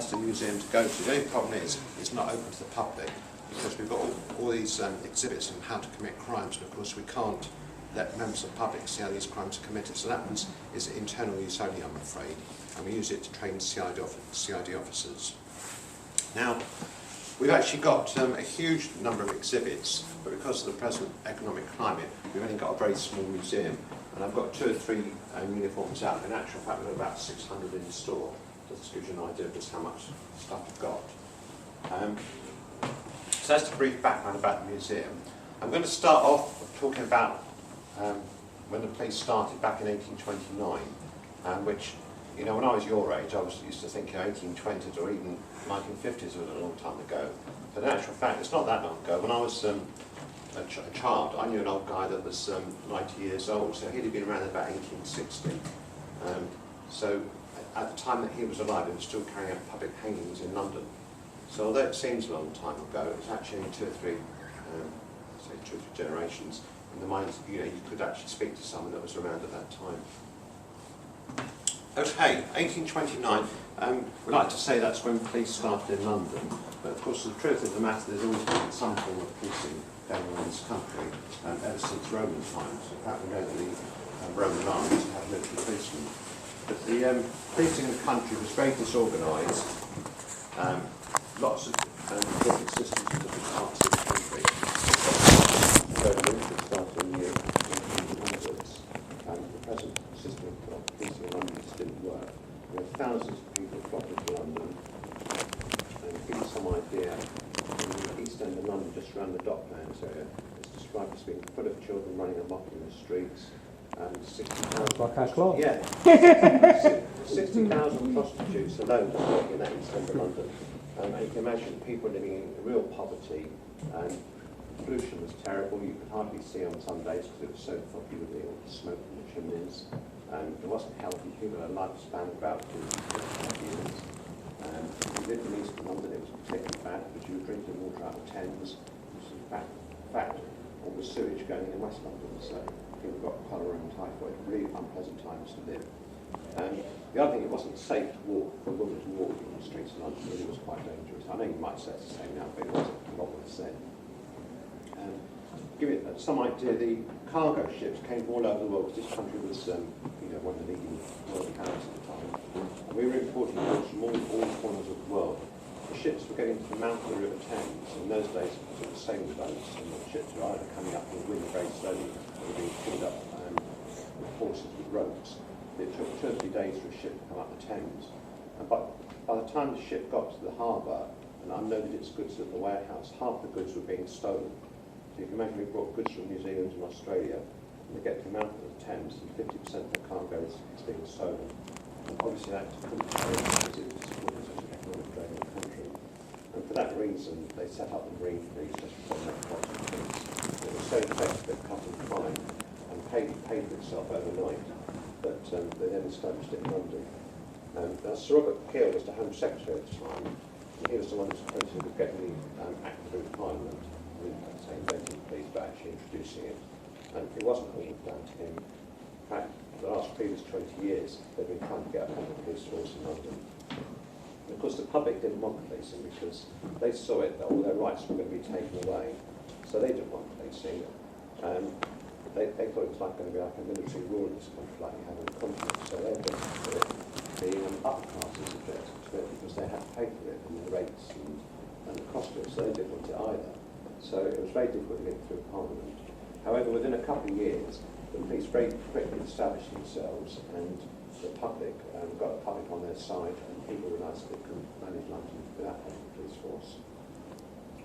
fantastic museum to go to. The only problem is it's not open to the public because we've got all these exhibits on how to commit crimes, and of course we can't let members of the public see how these crimes are committed. So that one's is internal use only, I'm afraid, and we use it to train CID officers. Now, we've actually got a huge number of exhibits, but because of the present economic climate, we've only got a very small museum. And I've got 2 or 3 uniforms out. In actual fact, we've got about 600 in store. Just gives you an idea of just how much stuff we've got. So that's a brief background about the museum. I'm going to start off talking about when the police started back in 1829, which, you know, when I was your age, I used to think 1820s or even 1950s was a long time ago. But in actual fact, it's not that long ago. When I was a child, I knew an old guy that was 90 years old, so he'd have been around about 1860. So at the time that he was alive, he was still carrying out public hangings in London. So although it seems a long time ago, it's actually 2 or 3, say 2 or 3 generations. In the minds, you know, you could actually speak to someone that was around at that time. Okay, 1829. We like to say that's when police started in London, but of course the truth of the matter, there's always been some form of policing going on in this country ever since Roman times. In fact, we know that the Roman armies had military policemen. But the policing in the country was very disorganised. Lots of different systems in different parts of the country. It started in the 1800s. The present system of policing in London just didn't work. There were thousands of people flocking to London. And to give you some idea, in the east end of London, just around the Docklands area, it's described as being full of children running amok in the streets. And 60,000. Like our club. Yeah. 60,000 prostitutes alone just working in that east end of London. And you can imagine people living in real poverty, and pollution was terrible. You could hardly see on some days because it was so foggy with the smoke from the chimneys. And it wasn't healthy. People had a lifespan of about 2 years. If you lived in east London, it was particularly bad because you were drinking water out of Thames, which is in fact all the sewage going in West London. So people got cholera and typhoid. Really unpleasant times to live. The other thing, it wasn't safe to walk, for a woman to walk in the streets of London. It really was quite dangerous. I know you might say it's the same now, but it wasn't a lot was then. To give it some idea, the cargo ships came from all over the world, because this country was you know, one of the leading world powers at the time. And we were importing goods from all corners of the world. The ships were getting to the mouth of the River Thames. In those days, it was sailing boats, and the ships were either coming up in the wind very slowly, or were being pulled up with horses with ropes. It took 2 or 3 days for a ship to come up the Thames. And by the time the ship got to the harbour and unloaded its goods at the warehouse, half the goods were being stolen. So you can imagine we brought goods from New Zealand and Australia, and they get to the mouth of the Thames, and 50% of the cargo is being stolen. And obviously that couldn't change because it was supporting such an economic drag in the country. And for that reason, they set up the Marine Police just before the Metropolitan police. It was so effective at cutting crime and paid for itself overnight. But they then established it in London. Now, Sir Robert Peel was the Home Secretary at the time, and he was the one who was supposed to get the Act through Parliament, I'd say inventing the police, but actually introducing it. And it wasn't all down to him. In fact, the last previous 20 years, they've been trying to get a public police force in London. And of course, the public didn't want policing because they saw it that all their rights were going to be taken away, so they didn't want policing. They thought it was like going to be like a military rule in this country, like you have on the continent. So they objected to it. The upper classes objected to it because they had to pay for it and the rates and the cost of it, so they didn't want it either. So it was very difficult to get through Parliament. However, within a couple of years, the police very quickly established themselves, and the public got the public on their side, and people realised they couldn't manage London without having a police force.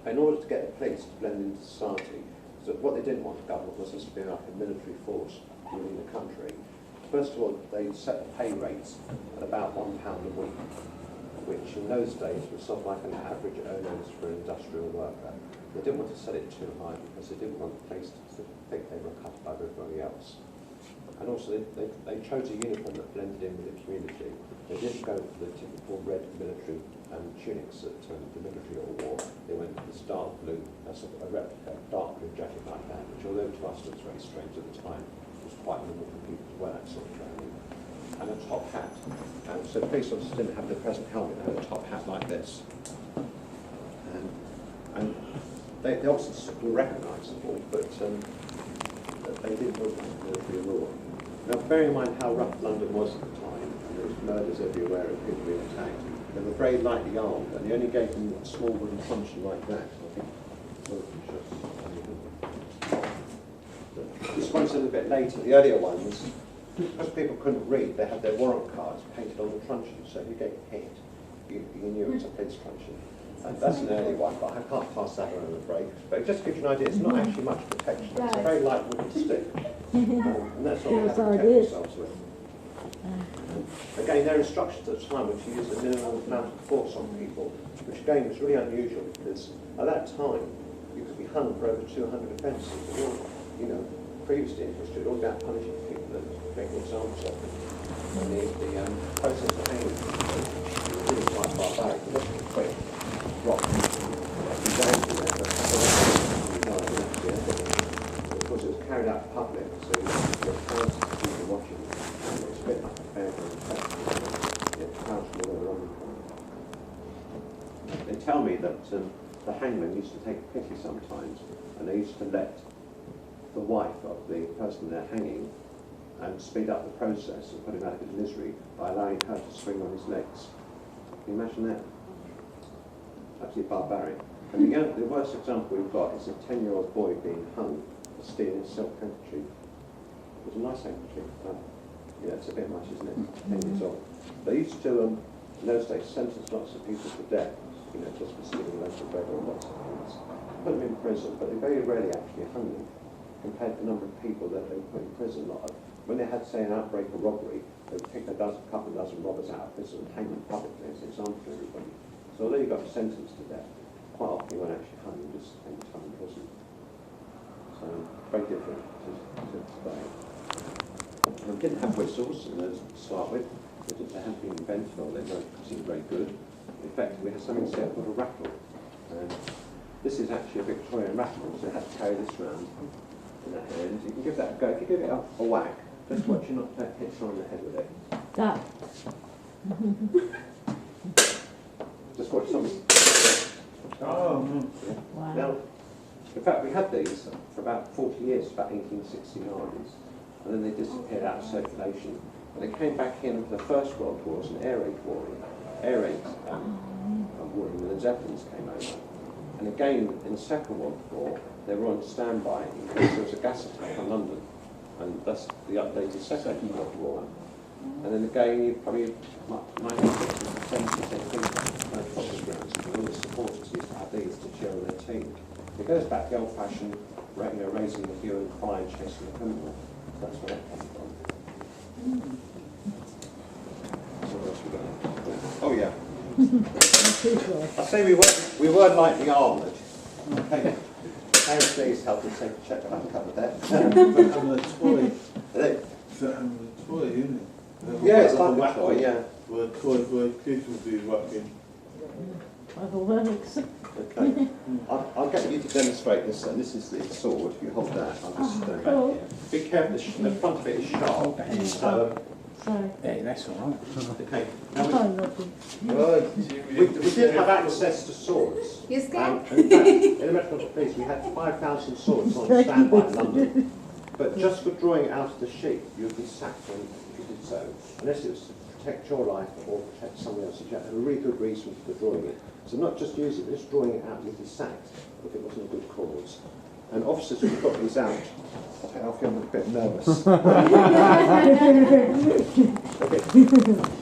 In order to get the police to blend into society, so what they didn't want the government was this to be like a military force ruling the country. First of all, they set the pay rates at about £1 a week, which in those days was sort of like an average earnings for an industrial worker. They didn't want to set it too high because they didn't want the police to think they were cut above everybody else. And also they chose a uniform that blended in with the community. They didn't go for the typical red military tunics that the military all wore. They went for this dark blue, a replica dark blue jacket like that, which although to us looks very strange at the time, was quite normal for people to wear that sort of clothing. And a top hat. So the police officers didn't have the present helmet, they had a top hat like Empress. And they obviously were recognisable, but they didn't look like military law. Now, bearing in mind how rough London was at the time, and there was murders everywhere and people being attacked, they were very lightly armed, and they only gave them a small wooden truncheon like that. I think this one's a little bit later. The earlier ones, because people couldn't read, they had their warrant cards painted on the truncheon, so if you get hit, you knew it was a police truncheon. And that's an early one, but I can't pass that on a break. But it just gives you an idea, it's not actually much protection. It's a very light wooden stick. And that's what we have to protect ourselves with. Again, there are instructions at the time which you use a minimum amount of force on people, which again was really unusual because at that time you could be hung for over 200 offences. You know, previously in history, all about punishing people and making examples of them. And the process of hanging was really quite barbaric. It wasn't a quick rock. You don't do that, but of course it was carried out in public, so you have thousands of people watching. And it's a bit like a fairground festival. They tell me that the hangman used to take pity sometimes, and they used to let the wife of the person they're hanging and speed up the process and put him out of his misery by allowing her to swing on his legs. Can you imagine that? Absolutely barbaric. And the worst example we've got is a 10-year-old boy being hung for stealing a silk handkerchief. It was a nice handkerchief. Yeah, it's a bit much, isn't it? 10 years old. They used to, in those days, sentence lots of people to death, you know, just for stealing a loaf of bread or lots of things. Put them in prison, but they very rarely actually hung them, compared to the number of people that they put in prison. When they had, say, an outbreak of robbery, they would pick a couple dozen robbers out of prison and hang them publicly as an example to everybody. So although you got sentenced to death, quite often you won't actually hang them, just spend time in prison. So very different to today. And they didn't have whistles to start with. They hadn't been invented, or they weren't seem very good. In fact, we had something set called a rattle. And this is actually a Victorian rattle, so you had to carry this round in that hand. You can give that a go. If you give it a whack, just watch you not hit someone in the head with it. That. Just watch someone. Oh, yeah. Wow. Now, in fact, we had these for about 40 years, about 1869, and then they disappeared out of circulation. And they came back in for the First World War as an air raid warning, when the Zeppelins came over. And again, in the Second World War, they were on standby in case there was a gas attack on London. And that's the updated Second World War. And then again, probably 1960s and 70s, they think football grounds, and all the supporters used to have these to cheer on their team. It goes back to the old-fashioned, raising the hue and cry and chasing the criminal. That's where that comes from. What else we got? Oh yeah. I say we were lightly armoured. Okay. Harris, please help us take a check about the cover there. having a toy. Toy, isn't it? Yeah, it's like a toy, yeah. Where kids will be working. Whatever works. Okay. I'll get you to demonstrate this. And this is the sword. If you hold that, I'll just stand back cool. here. Be careful, the front of it is sharp. Sorry. Hey, that's all right. Okay. Oh, Now lovely. we did have access to swords. You're scared? In fact, in the Metropolitan Police, we had 5,000 swords on standby in London. But just for drawing it out of the sheath, you'd be sacked when you did so, unless it was to protect your life or protect someone else's. You had a really good reason for drawing it. So not just using it, just drawing it out, you'd be sacked if it wasn't a good cause. And officers who got these out, I feel a bit nervous. Okay.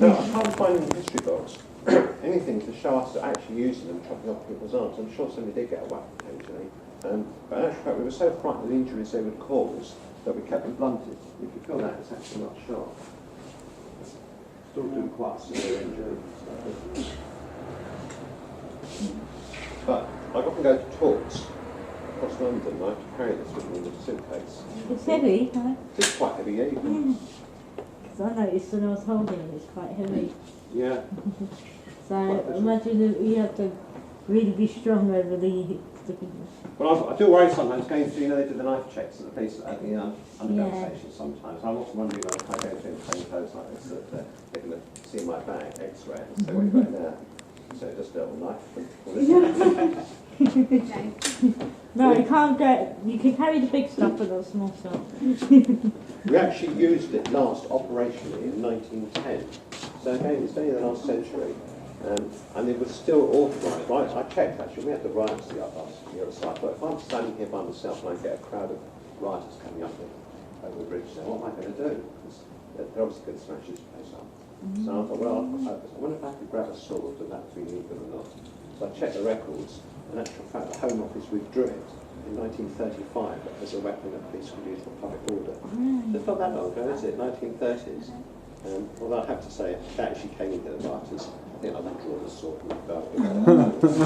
Now, I can't find in the history books anything to show us that actually using them, chopping off people's arms. I'm sure somebody did get a whack occasionally. But in actual fact, we were so frightened of the injuries they would cause that we kept them blunted. If you feel that, it's actually not sharp. Still doing quite a severe injury. But I often go to talks across London, and I have to carry this with me in a suitcase. It's heavy, huh? It's quite heavy, yeah. Because I noticed when I was holding it, it's quite heavy. Yeah. So imagine that you have to really be strong over the. Well, I do worry sometimes going through, they do the knife checks at the police at the underground Yeah. station sometimes. I'm also wondering if I go through the same clothes like this, that they're going to see my bag, X-ray, and say, what you got in there? So just do it all night. No, you can't get. You can carry the big stuff, but not the small stuff. We actually used it last operationally in 1910. So again, it's only the last century. And it was still authorised. I checked actually, we had the riots the other side, but if I'm standing here by myself and I get a crowd of rioters coming up over the bridge, so what am I going to do? Because they're obviously going to smash this place up. So I thought, well, I wonder if I could grab a sword and that would be legal or not. So I checked the records, and in actual fact the Home Office withdrew it in 1935 as a weapon that police could use for public order. So it's not that long ago, is it? 1930s. Although I have to say, if that actually came into the rioters, I think I'd have drawn a sword and belt.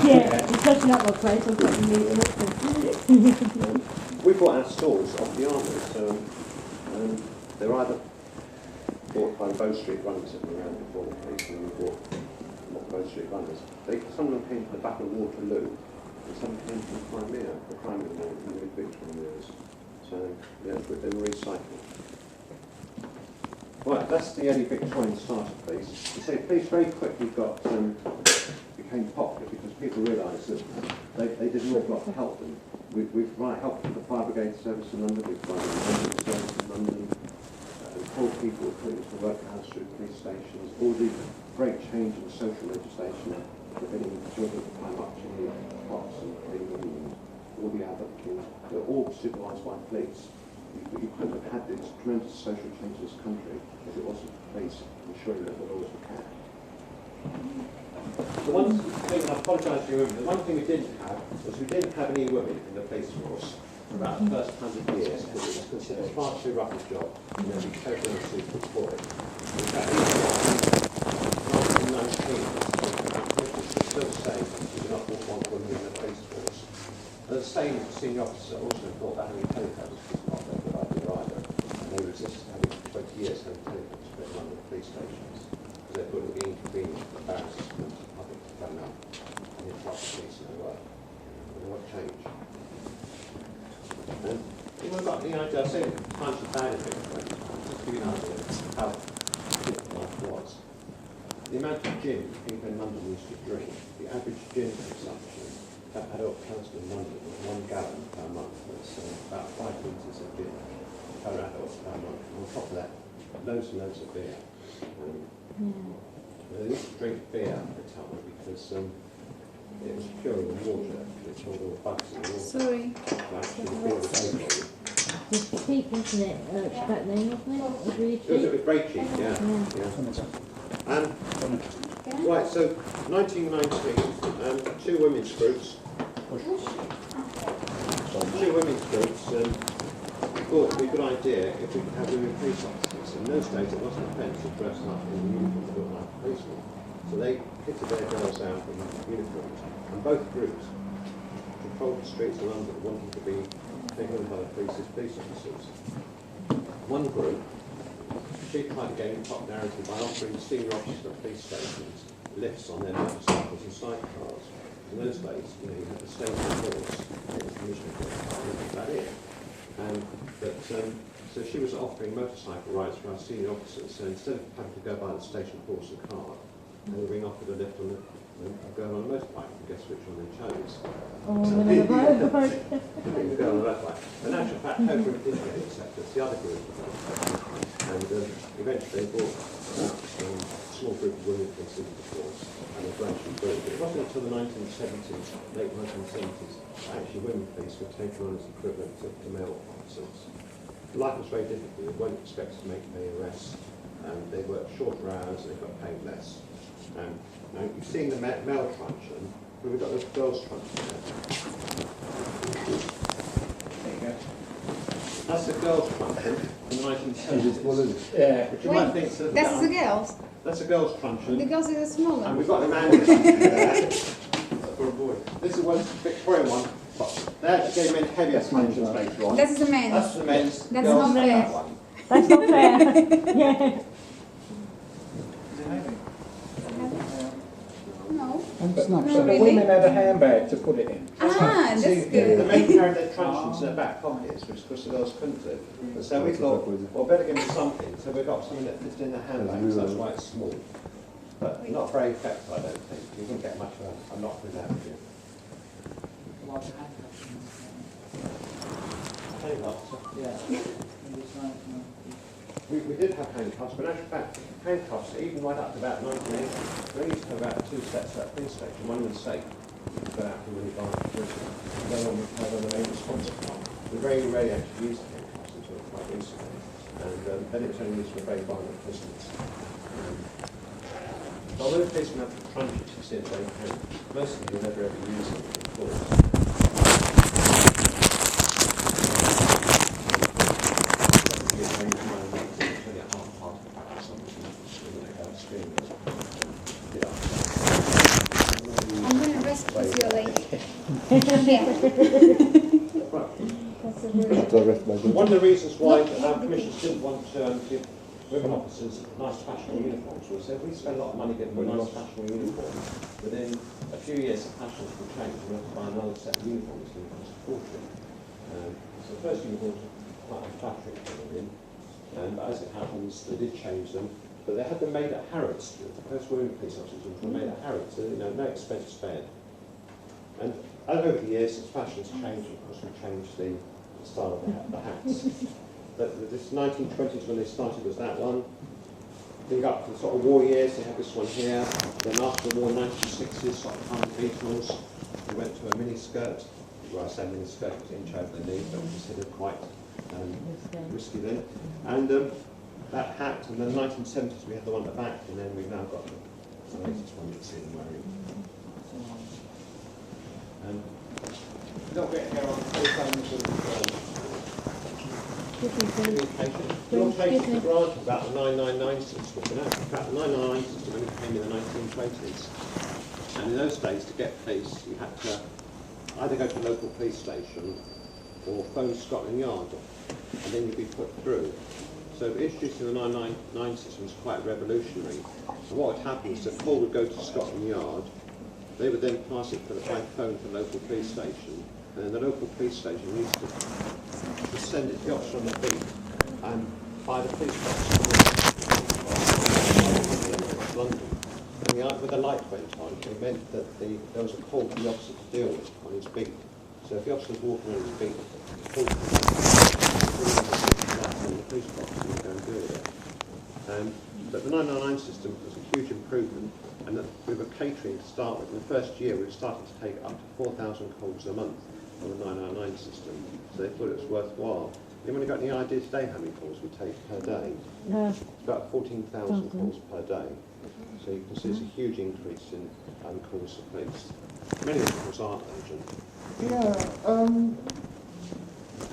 Yeah, especially not my place. I've got to meet them. We bought our stores off the army, so they're either bought by the Bow Street runners that were around before the police, and we bought Bow Street runners. Some of them came from the Battle of Waterloo, and some came from Crimea, the Crimean War, from the Victorian wars. So, yeah, they were recycled. Right, that's the early Victorian starter police. You say police very quickly became popular because people realised that they did an awful lot to help them. We provided help to the fire brigade service in London, we provided ambulance service in London, poor people were put into the workhouse through police stations, all the great change in social legislation, preventing children to climb up chimney pots and clean them, and all the other things, they're all supervised by police. You couldn't have had this tremendous social change in this country if it wasn't for police ensuring that the laws were kept. The one thing, I apologise to you, the one thing we didn't have was we didn't have any women in the police force for about the first 100 years because it was considered far too rough a job and they'd be totally unsuitable for it. In fact, in 1919, we still say we do not want women in the police force. And the same senior officer also thought that having telephones was not a good idea either. And they resisted having 20 years having telephones put in the police stations because they thought it would be inconvenient and embarrassing for the public to phone up and interrupt the police in their work. And what change? We've got the idea, I say times are bad in Bitcoin, just to give you an idea of how difficult life was. The amount of gin people in London used to drink, the average gin consumption per adult person in London was 1 gallon per month. That's about 5 litres of gin per adult per month. And on top of that, loads and loads of beer. They used to drink beer at the time because it was purer than water. It killed all the bugs in the water. Sorry. It's cheap, wasn't it? Back then, wasn't it? It was really cheap. It was very cheap, yeah. Right, so 1919, two women's groups thought it would be a good idea if we could have women police officers. In those days, it wasn't offensive to dress up in uniform to look like a policeman. So they kitted their girls out in uniforms, and both groups patrolled the streets of London wanting to be taken on by the police as police officers. One group, she tried to gain popularity by offering senior officers at police stations lifts on their motorcycles and sidecars. In those days, you had the state force, it was commissioned for that it. So she was offering motorcycle rides for our senior officers, so instead of having to go by the station horse and car, they were being offered a lift on a girl on a motorbike, and guess which one they chose? The girl on a motorbike. In actual fact, her group didn't get accepted, it's the other group. And eventually they brought a small group of women into the force, and they gradually grew. But it wasn't until the 1970s, late 1970s, that actually women police were taken on as equivalent to male officers. Life was very difficult. They weren't expected to make many arrests. They worked shorter hours, they got paid less. Now, you've seen the male truncheon, but we've got the girls' truncheon there. There you go. That's the girls' truncheon in the 1970s. Yeah. Which you might think sort of That's the girls. That's a girls' truncheon. The girls are smaller. And we've got the man's truncheon there. For a boy. This is one Victorian one. They actually gave men heavier truncheons later on. That's the men. That's the men's. That's girls not fair. that one. That's not fair. Yeah. No. And snap. No, So the really? women had a handbag to put it in. Ah, that's The good. men carried their truncheons in their back pockets, which of course the girls couldn't do. And so we thought, well, better give them something. So we got something that fits in the handbag, so that's why it's small. but not very effective, I don't think. You wouldn't get much of a knock with that, would you? Handcuffs. Yeah. We did have handcuffs, but in actual fact, handcuffs, even right up to about 1980, we only used to have about 2 sets at police station, one in the safe, go out to really buy prison, and then on the main responsive one. We very rarely actually used handcuffs until quite recently, and then it was only used for very violent prisoners. So although the policemen have the truncheons, you see, they can, most of you never ever use them in court. I'm going to rest because you're late. One of the reasons why our commissioners didn't want to give women officers nice fashionable uniforms was that we spend a lot of money getting them a nice fashionable uniform. Within a few years, the fashions will change and we have to buy another set of uniforms and it costs a fortune. So the first uniforms were quite unflattering for women, but as it happens, they did change them. But they had them made at Harrods. The first women police officers were made at Harrods, so no expense spared. And over the years, as fashions changed, of course, we changed the style of the hats. But this 1920s when they started was that one. Then up to the sort of war years, they had this one here. Then after the war, 1960s, sort of kind of Beatles, we went to a mini skirt. Well, I say mini skirt, it was an inch over the knee, but considered quite risky then. And that hat, and then 1970s we had the one at the back, and then we've now got the latest one you see them wearing. A little bit here on telephones and Your taking for granted about the 999 system, but in fact the 999 system only came in the 1920s. And in those days, to get police, you had to either go to a local police station or phone Scotland Yard, and then you'd be put through. So introducing the 999 system was quite revolutionary. And what would happen is the call would go to Scotland Yard, they would then pass it by phone to the local police station, and then the local police station used to send it to the officer on the beat, and by the police box London. And when the light went on, it meant that there was a call for the officer to deal with on his beat. So if the officer was walking on his beat, the call in the police box and you go and deal with it. But the 999 system was a huge improvement, and that we were catering to start with. In the first year, we were starting to take up to 4,000 calls a month on the 999 system, so they thought it was worthwhile. Anyone got any idea today how many calls we take per day? No. It's about 14,000 calls per day. So you can see it's a huge increase in calls to police. Many of the calls aren't urgent.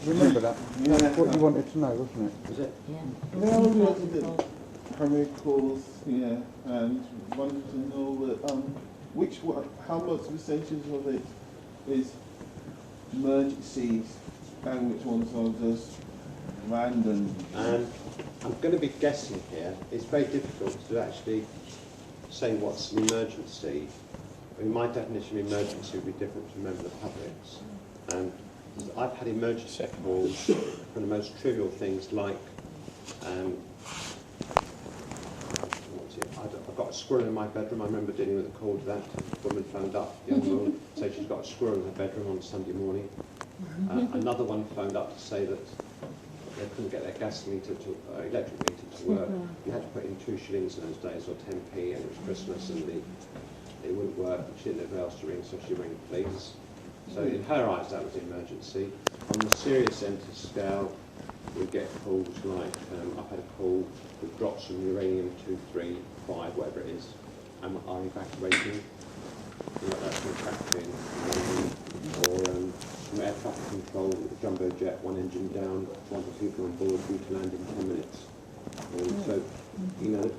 Remember that? Yeah. That's what you wanted to know, wasn't it? Is it? Yeah. Yeah, we wanted the primary calls, yeah, and wanted to know how much percentage of it is emergencies and which ones are just random. I'm going to be guessing here. It's very difficult to actually say what's an emergency. I mean, my definition of emergency would be different from a member of the public's. I've had emergency calls for the most trivial things like, I've got a squirrel in my bedroom. I remember dealing with a call to that. A woman phoned up, a young woman, say she's got a squirrel in her bedroom on Sunday morning. Another one phoned up to say that they couldn't get their gas meter electric meter to work. You had to put in 2 shillings in those days, or 10p, and it was Christmas, and it wouldn't work. She didn't know who else to ring, so she rang the police. So in her eyes, that was an emergency. On the serious end of the scale, we get calls like, I've had a call with drops from uranium-235, whatever it is, and are evacuating. That's contracting. Or from air traffic control, jumbo jet, 1 engine down, 1 people on board, due to land in 10 minutes. So,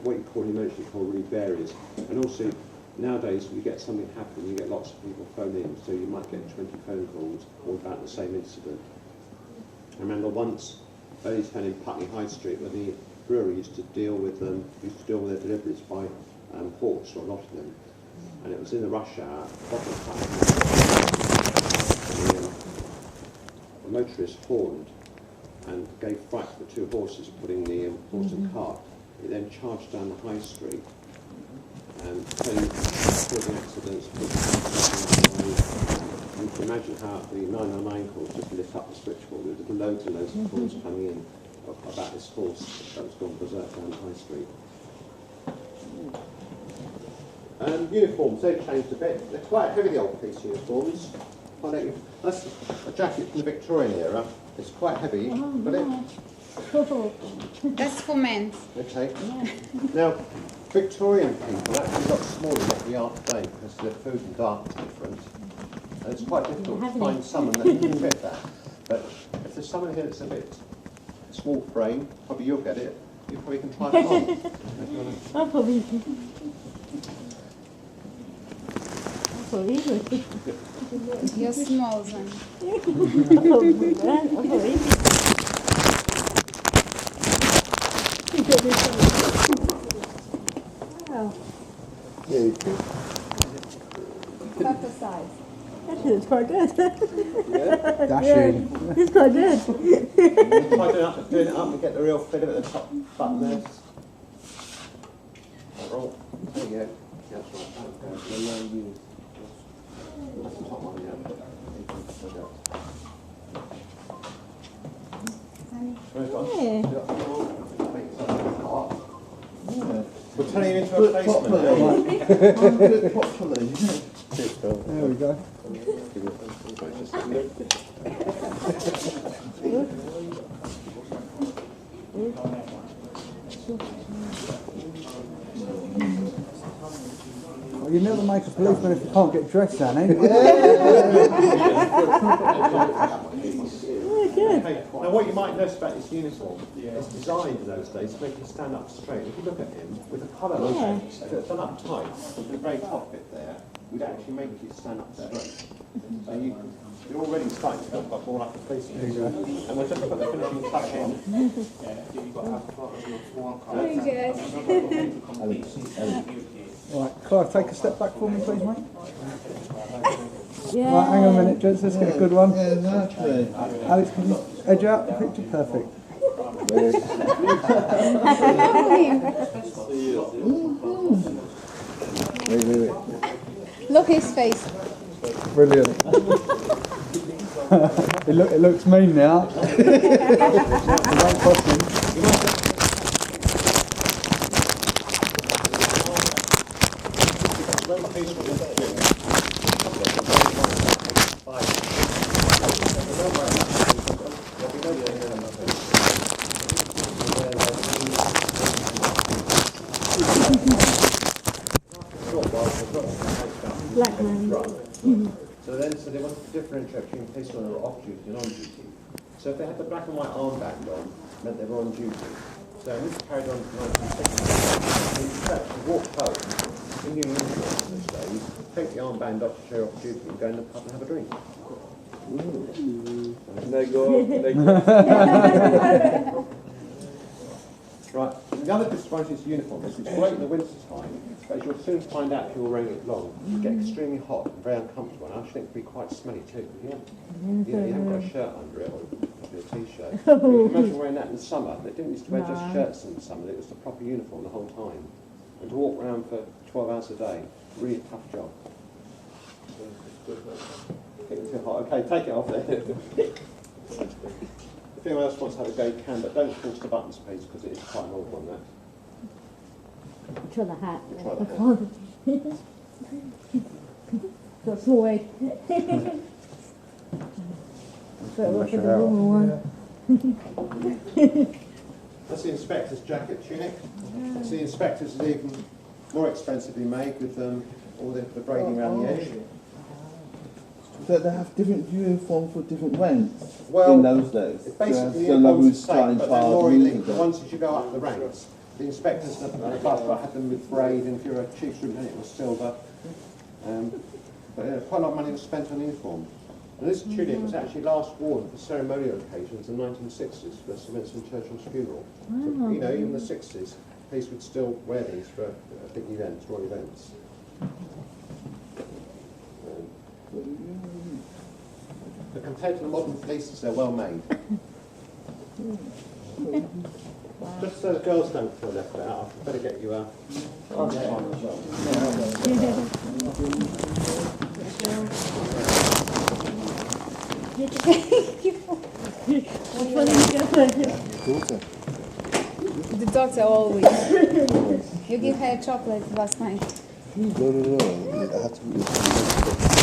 what you call an emergency call really varies. And also, nowadays, when you get something happen, you get lots of people phone in, so you might get 20 phone calls all about the same incident. I remember once, Earls in Putney High Street, where the brewery used to deal with their deliveries by horse, or a lot of them. And it was in the rush hour, bottle time. The motorist horned and gave fright to the 2 horses pulling the horse and cart. He then charged down the high street causing accidents. You can imagine how the 999 calls just lit up the switchboard. There were loads and loads of calls coming in about this horse that was gone berserk down High Street. Uniforms, they've changed a bit. They're quite heavy, the old police uniforms. That's a jacket from the Victorian era. It's quite heavy, but That's for men. okay. Now, Victorian people are actually a lot smaller than what we are today because their food and diet is different. And it's quite difficult to find someone that can fit that. But if there's someone here that's a bit small frame, probably you'll get it. You probably can try it on. I'll probably You're small then. Wow. About the size. It's quite good. Dashing. It's quite good. Try doing it up and get the real fit of it at the top button there. Roll. There you go. Yeah, that's right. That's the top one, yeah. Yeah. We're turning you into a Put basement. properly. There we go. Well, you never make a policeman if you can't get dressed, Annie. Okay. Now what you might notice about his uniform, it's designed in those days to make him stand up straight. If you look at him, with the collar, if it's done up tight, with the very top bit there, would actually make you stand up straight. So you're already starting to look more like a policeman. And we'll just put the finishing touch on. Very good. Right, Clive, take a step back for me, please, mate. Yeah. Right, hang on a minute, gents, let's get a good one. Yeah, exactly. Alex, can you edge out the picture? Perfect. Look his face. Brilliant. it looks mean now. It won't cost him. Black man. So they wanted to differentiate between policemen who were off duty and on duty. So if they had the black and white armband on, it meant they were on duty. So this carried on to 1960. In fact, to walk home, in your uniform in those days, take the armband off to show off duty and go in the pub and have a drink. Right, the other disadvantage of uniform is it's great in the winter time, but as you'll soon find out if you're wearing it long, you get extremely hot and very uncomfortable, and I actually think it can be quite smelly too. You haven't got a shirt under it, or a t-shirt. You can imagine wearing that in the summer. They didn't used to wear just shirts in the summer, it was the proper uniform the whole time. And to walk around for 12 hours a day, really tough job. Getting too hot. Okay, take it off there. If anyone else wants to have a go, you can, but don't force the buttons, please, because it is quite an old one, that. Try the hat. Try the hat. Got small egg. Better look at the woman one. That's the inspector's jacket tunic. So the inspector's is even more expensively made with all the braiding around the edge. So they have different uniforms for different ranks Well, in those days. Basically, so the like uniforms who's the same, starting but they're part, more music, elite. The ones as you go up the ranks, the inspectors and above had them with braid, and if you're a chief superintendent, it was silver. But yeah, quite a lot of money was spent on uniform. And this tunic was actually last worn for ceremonial occasions in the 1960s for Sir Winston Churchill's funeral. So, you know, even in the 60s, police would still wear these for big events, royal events. But compared to the modern police, they're well made. Just so the girls don't feel left out, I better get you out. The doctor always. You give her chocolate last night. No. I had to.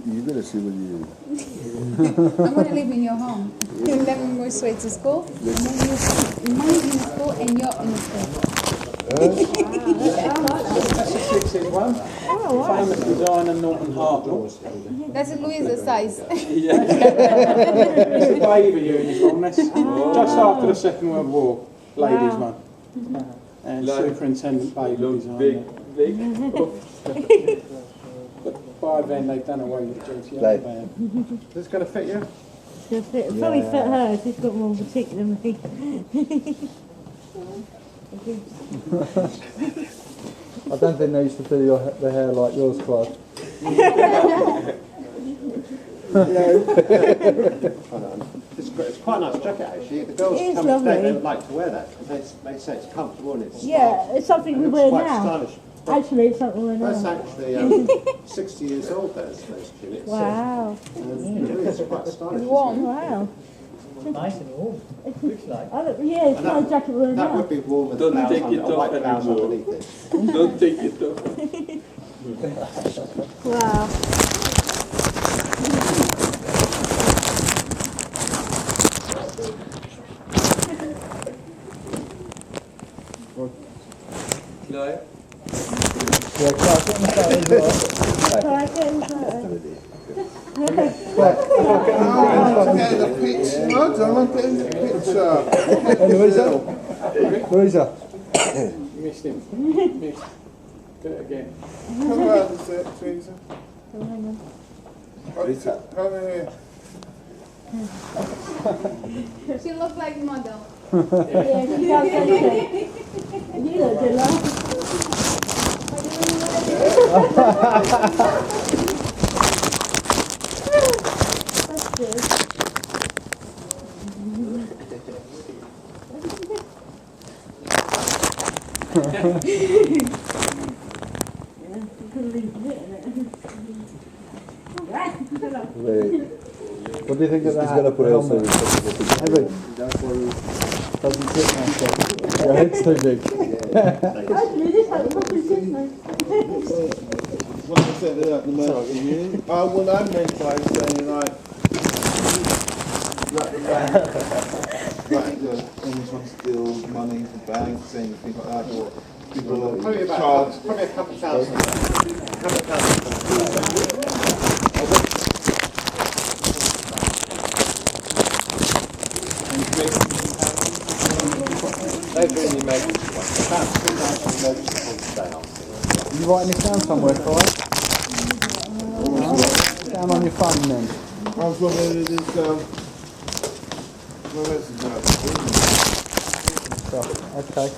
You're gonna see what you. I'm gonna live in your home. And then we go straight to school. And then you mine's in school and you're in school. Six is one. Famous designer Norton Hartnell. That's Louisa's size. It's a baby uniform. That's just after the Second World War, ladies one. And Superintendent Baby designer. But by then they've done away with GTO band. Is this going to fit you? Probably fit her, she's got more boutique than me. I don't think they used to do the hair like yours, Clive. It's quite a nice jacket actually. The girls It is come today, lovely. they would like to wear that because they say it's comfortable and it's Yeah, it's something we wear quite now. stylish. Actually, it's something we wear That's now. actually 60 years old, those tunics. Wow. It's quite stylish. It's warm. Wow. Nice and warm. Looks like. Yeah, it's my jacket we wear That now. would be warm with a Don't blouse take under, it a off white blouse anymore. underneath it. Don't take it off. Wow. No? Yeah, Clive, get in the photo as well. Sorry, get in front. Get the picture. No, don't get in the picture. Hey, Louisa. Missed him. Missed. Do it again. Come around a sec, Teresa. Come here. She looks like model. Yeah, she does, doesn't she? You look good, That's good. What do you think of that? He's going to put it on there. Heavy. Doesn't fit now. Your head's too big. Actually, this has properly fits me. What I said at the moment. What I meant by saying like things want to steal money from banks and things like that, or people Probably charge. probably a couple thousand. A couple thousand. They've really made about 2,000 notes on sale. Are you writing this down somewhere, Clive? Down on your phone then. I was wondering if this, well, that's about Okay.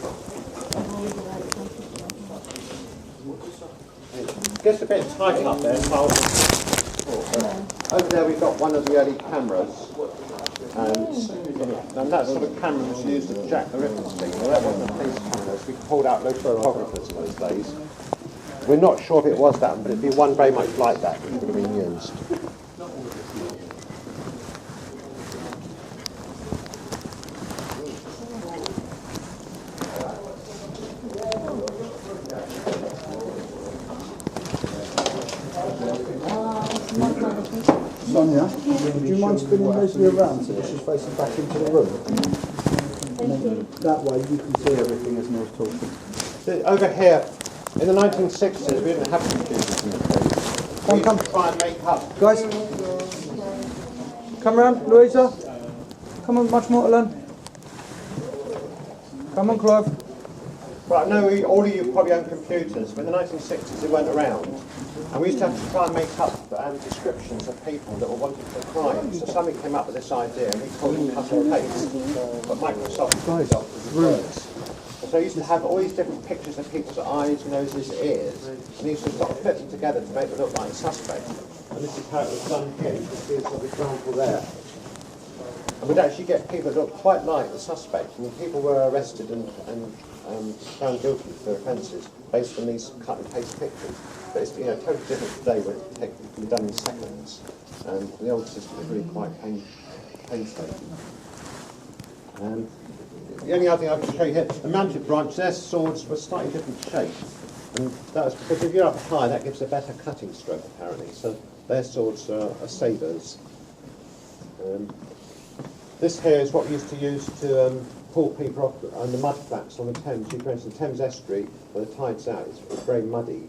Gets a bit tight up there, so over there we've got one of the early cameras, and that sort of camera was used to Jack the Ripper's thing. Well, that wasn't a police camera, so we pulled out local photographers in those days. We're not sure if it was that, but it'd be one very much like that which would have been used. Sonia, would you mind spinning Leslie around so that she's facing back into the room? And then that way you can see everything as Neil's talking. So over here, in the 1960s, we didn't have computers in the place. We used to try and make up. Guys, come round, Louisa. Come on, much more to learn. Come on, Clive. Right, no, all of you probably own computers, but in the 1960s they weren't around. And we used to have to try and make up descriptions of people that were wanted for crime. So somebody came up with this idea, and we called it cut and paste. But Microsoft works. So I used to have all these different pictures of people's eyes, noses, ears, and you used to sort of put them together to make them look like suspects. And this is how it was done here. You can see a sort of example there. And we'd actually get people that looked quite like the suspect, and people were arrested and found guilty for offences based on these cut and paste pictures. But it's totally different today, where it can be done in seconds. And the old system is really quite painstaking. The only other thing I can show you here, the mounted branch, their swords were slightly different shape. And that was because if you're up high, that gives a better cutting stroke, apparently. So their swords are sabres. This here is what we used to use to pull people off on the mud flats on the Thames. You go into the Thames estuary, where the tide's out, it's very muddy,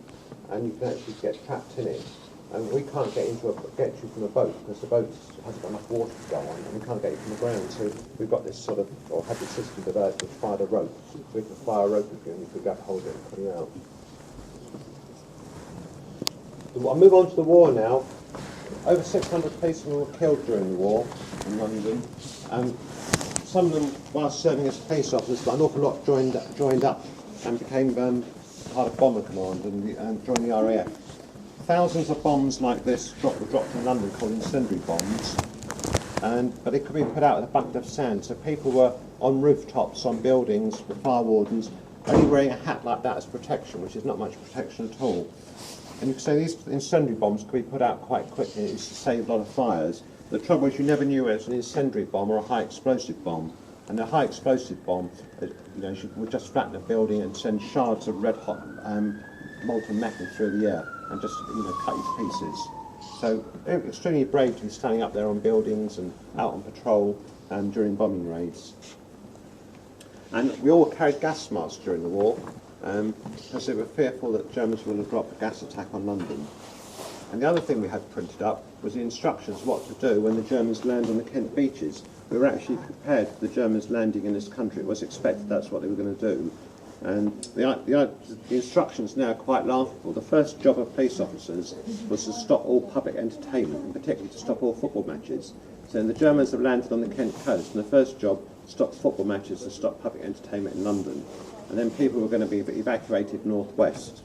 and you can actually get trapped in it. And we can't get you from a boat, because the boat hasn't got enough water to go on, and we can't get you from the ground. So we've got this sort of, or had this system developed which fired a rope. So we could fire a rope with you, and you could go hold it and pull you out. I'll move on to the war now. Over 600 policemen were killed during the war in London. Some of them, whilst serving as police officers, but an awful lot joined up and became part of Bomber Command and joined the RAF. Thousands of bombs like this were dropped in London, called incendiary bombs, but it could be put out with a bucket of sand. So people were on rooftops, on buildings, with fire wardens, only wearing a hat like that as protection, which is not much protection at all. And you can say these incendiary bombs could be put out quite quickly. It used to save a lot of fires. The trouble is you never knew it was an incendiary bomb or a high explosive bomb. And a high explosive bomb, would just flatten a building and send shards of red hot molten metal through the air and just cut you to pieces. So extremely brave to be standing up there on buildings and out on patrol during bombing raids. And we all carried gas masks during the war. Because they were fearful that Germans would have dropped a gas attack on London. And the other thing we had printed up was the instructions what to do when the Germans land on the Kent beaches. We were actually prepared for the Germans landing in this country. It was expected that's what they were going to do. And the instructions now are quite laughable. The first job of police officers was to stop all public entertainment, and particularly to stop all football matches. So the Germans have landed on the Kent coast, and the first job, stop football matches and stop public entertainment in London. And then people were going to be evacuated northwest.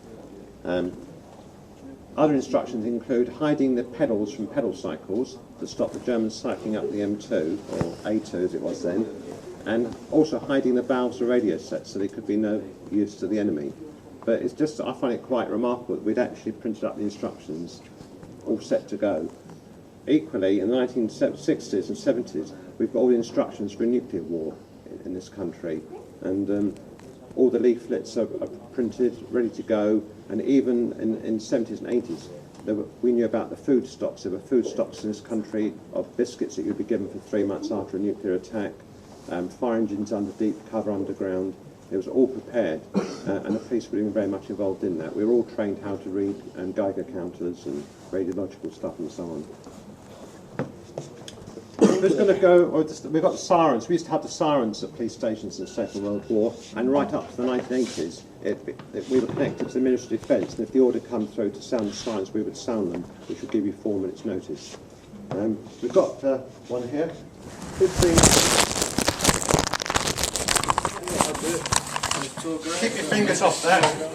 Other instructions include hiding the pedals from pedal cycles to stop the Germans cycling up the M2, or A2 as it was then, and also hiding the valves of radio sets so they could be no use to the enemy. But it's just, I find it quite remarkable that we'd actually printed up the instructions all set to go. Equally, in the 1960s and 70s, we've got all the instructions for a nuclear war in this country. And all the leaflets are printed, ready to go, and even in 70s and 80s, we knew about the food stocks. There were food stocks in this country of biscuits that you'd be given for 3 months after a nuclear attack, fire engines under deep cover underground. It was all prepared, and the police were very much involved in that. We were all trained how to read Geiger counters and radiological stuff and so on. We're just going to go, we've got the sirens. We used to have the sirens at police stations in the Second World War, and right up to the 1980s, we were connected to the Ministry of Defence, and if the order came through to sound the sirens, we would sound them, which would give you 4 minutes' notice. We've got one here. Keep your fingers off there.